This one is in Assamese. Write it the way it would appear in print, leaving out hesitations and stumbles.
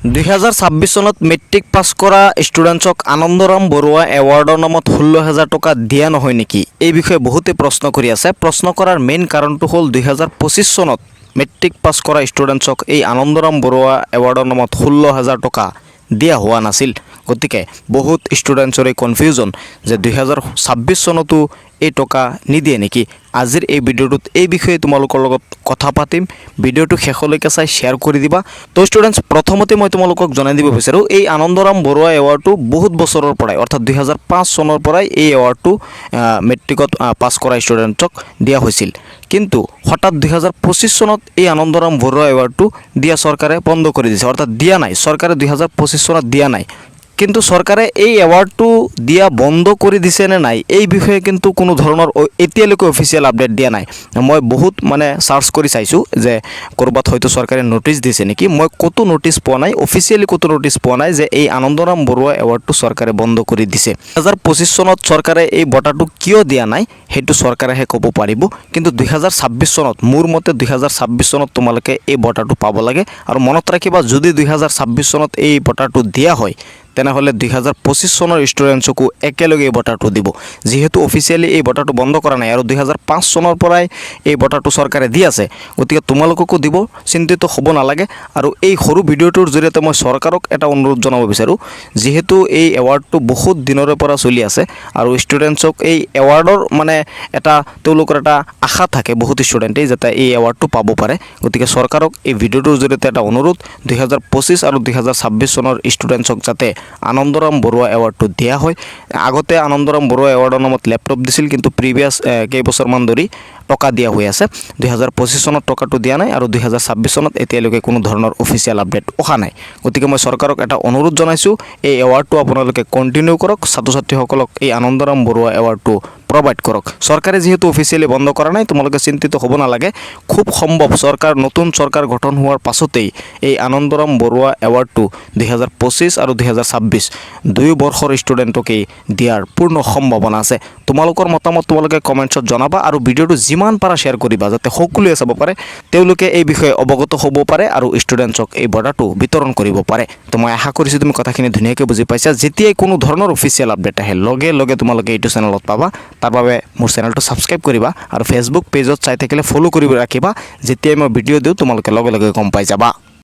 2026 চনত মেট্ৰিক পাছ কৰা ষ্টুডেণ্টছক আনন্দৰাম বৰুৱা এৱাৰ্ডৰ নামত 16,000 টকা দিয়া নহয় নেকি? এই বিষয়ে বহুতে প্ৰশ্ন কৰি আছে। প্ৰশ্ন কৰাৰ মেইন কাৰণটো হ'ল 2025 চনত মেট্ৰিক পাছ কৰা ষ্টুডেণ্টছক এই আনন্দৰাম বৰুৱা এৱাৰ্ডৰ নামত 16,000 টকা দিয়া হোৱা নাছিল। গতিকে বহুত ষ্টুডেণ্টছৰে কনফিউজন যে 2026 চনতো এই টকা নিদিয়ে নেকি? আজিৰ এই ভিডিঅ'টোত এই বিষয়ে তোমালোকৰ লগত কথা পাতিম। ভিডিঅ'টো শেষলৈকে চাই শ্বেয়াৰ কৰি দিবা। তো ষ্টুডেণ্টছ, প্ৰথমতে মই তোমালোকক জনাই দিব বিচাৰোঁ, এই আনন্দৰাম বৰুৱা এৱাৰ্ডটো বহুত বছৰৰ পৰাই অৰ্থাৎ 2005 চনৰ পৰাই এই এৱাৰ্ডটো মেট্ৰিকত পাছ কৰা ষ্টুডেণ্টছক দিয়া হৈছিল। কিন্তু হঠাৎ 2025 চনত এই আনন্দৰাম বৰুৱা এৱাৰ্ডটো দিয়া চৰকাৰে বন্ধ কৰি দিছে, অৰ্থাৎ দিয়া নাই। চৰকাৰে 2025 চনত দিয়া নাই। কিন্তু চৰকাৰে এই এৱাৰ্ডটো দিয়া বন্ধ কৰি দিছে নে নাই, এই বিষয়ে কিন্তু কোনো ধৰণৰ এতিয়ালৈকে অফিচিয়েল আপডেট দিয়া নাই। মই বহুত চাৰ্চ কৰি চাইছোঁ যে ক'ৰবাত হয়তো চৰকাৰে নটিচ দিছে নেকি। মই ক'তো নটিচ পোৱা নাই, অফিচিয়েলি ক'তো নটিচ পোৱা নাই যে এই আনন্দৰাম বৰুৱা এৱাৰ্ডটো চৰকাৰে বন্ধ কৰি দিছে। 2025 চনত চৰকাৰে এই বঁটাটো কিয় দিয়া নাই সেইটো চৰকাৰেহে ক'ব পাৰিব। কিন্তু 2026 চনত, মোৰ মতে 2026 চনত তোমালোকে এই বঁটাটো পাব লাগে। আৰু মনত ৰাখিবা, যদি 2026 চনত এই বঁটাটো দিয়া হয় তেনেহ'লে 2025 চনৰ ষ্টুডেণ্টছকো একেলগে এই বঁটাটো দিব। যিহেতু অফিচিয়েলি এই বঁটাটো বন্ধ কৰা নাই আৰু 2005 চনৰ পৰাই এই বঁটাটো চৰকাৰে দি আছে, গতিকে তোমালোককো দিব, চিন্তিত হ'ব নালাগে। আৰু এই সৰু ভিডিঅ'টোৰ জৰিয়তে মই চৰকাৰক এটা অনুৰোধ জনাব বিচাৰোঁ, যিহেতু এই এৱাৰ্ডটো বহুত দিনৰে পৰা চলি আছে আৰু ষ্টুডেণ্টছক এই এৱাৰ্ডৰ এটা তেওঁলোকৰ এটা আশা থাকে বহুত ষ্টুডেণ্টেই যাতে এই এৱাৰ্ডটো পাব পাৰে। গতিকে চৰকাৰক এই ভিডিঅ'টোৰ জৰিয়তে এটা অনুৰোধ, 2025 আৰু 2026 চনৰ ষ্টুডেণ্টছক যাতে আনন্দৰাম বৰুৱা এৱাৰ্ডটো দিয়া হয়। আগতে আনন্দৰাম বৰুৱা এৱাৰ্ডৰ নামত লেপটপ দিছিল, কিন্তু প্ৰিভিয়াছ কেইবছৰমান ধৰি টকা দিয়া হৈ আছে। 2025 চনত টকাটো দিয়া নাই আৰু 2026 চনত এতিয়ালৈকে কোনো ধৰণৰ অফিচিয়েল আপডেট অহা নাই। গতিকে মই চৰকাৰক এটা অনুৰোধ জনাইছোঁ, এই এৱাৰ্ডটো আপোনালোকে কণ্টিনিউ কৰক, ছাত্ৰ ছাত্ৰীসকলক এই আনন্দৰাম বৰুৱা এৱাৰ্ডটো প্ৰভাইড কৰক। চৰকাৰে যিহেতু অফিচিয়েলি বন্ধ কৰা নাই, তোমালোকে চিন্তিত হ'ব নালাগে। খুব সম্ভৱ নতুন চৰকাৰ গঠন হোৱাৰ পাছতেই এই আনন্দৰাম বৰুৱা এৱাৰ্ডটো 2025 আৰু 2026 দুয়ো বৰ্ষৰ ষ্টুডেণ্টকেই দিয়াৰ পূৰ্ণ সম্ভাৱনা আছে। তোমালোকৰ মতামত তোমালোকে কমেণ্টছত জনাবা আৰু ভিডিঅ'টো যিমান পাৰা শ্বেয়াৰ কৰিবা যাতে সকলোৱে চাব পাৰে, তেওঁলোকে এই বিষয়ে অৱগত হ'ব পাৰে আৰু ষ্টুডেণ্টছক এই বঁটাটো বিতৰণ কৰিব পাৰে। তো মই আশা কৰিছোঁ তুমি কথাখিনি ধুনীয়াকৈ বুজি পাইছা। যেতিয়াই কোনো ধৰণৰ অফিচিয়েল আপডেট আহে লগে লগে তোমালোকে এইটো চেনেলত পাবা। তাৰ বাবে মোৰ চেনেলটো ছাবস্ক্ৰাইব কৰিবা আৰু ফেচবুক পেজত চাই থাকিলে ফ'ল' কৰি ৰাখিবা। যেতিয়াই মই ভিডিঅ' দিওঁ তোমালোকে লগে লগে গম পাই যাবা।